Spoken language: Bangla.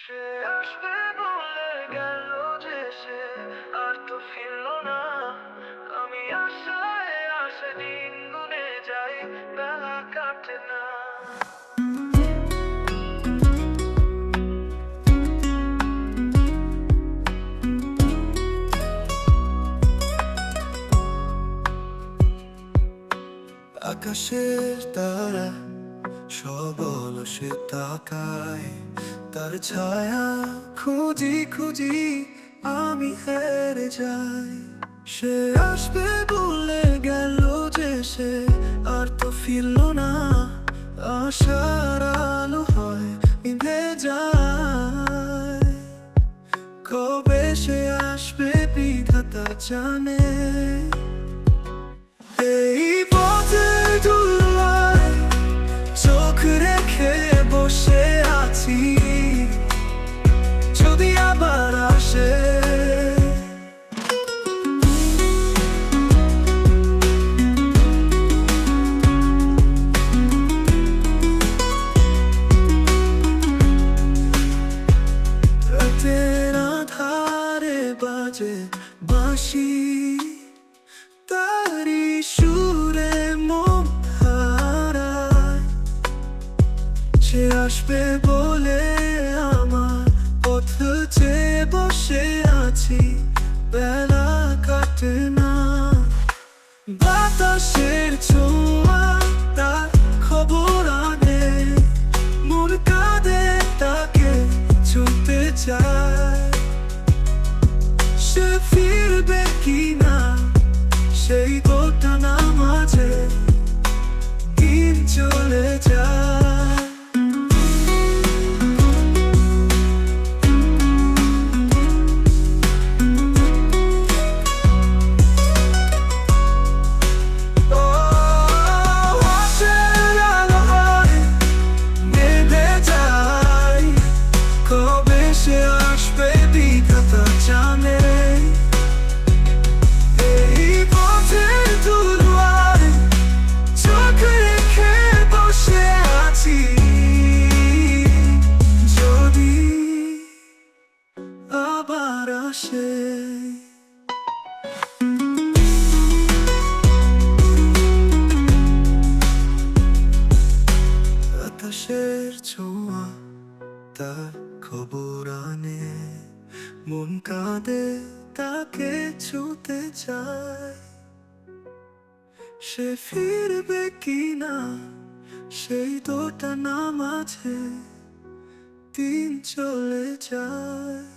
সে আসবে বলে গেল যে সে আর তো ফিরলো না। আমি আশায় আশা দিন গুনে যাই, বেলা কাটে না। আকাশের তারা সব অলসে তাকায়, তার ছায়া খুঁজি খুঁজি আমি হেরে যাই। সে আসবে বলে গেল যে সে আর তো ফিরলো না। আশার আলো হয় নিভে যায়, কবে সে আসবে বিধাতা জানে। এই পথের ধুলায় চোখ রেখে বসে আছি, যদি আবার আসে। রাতের আধারে বাজে বাঁশি, তারি সুরে মন হারায়। সে আসবে বলে আমার পথ চেয়ে বসে আছি, বেলা কাটে না। বাতাসের ছোঁয়া তার খবর আনে, মন কাঁদে তাকে ছুঁতে চায়। সে ফিরবে কিনা সেই গোটা মাঝে দিন চলে যায়। ও আশার আলো হয় নেভে যায়, কবে সে আসবে বিধাতা জানে। আবার আসে বাতাসের ছোঁয়া তার খবর আনে, মন কাঁদে তাকে ছুঁতে চায়। সে ফিরবে কিনা সেই দোটানা মাঝে দিন চলে যায়।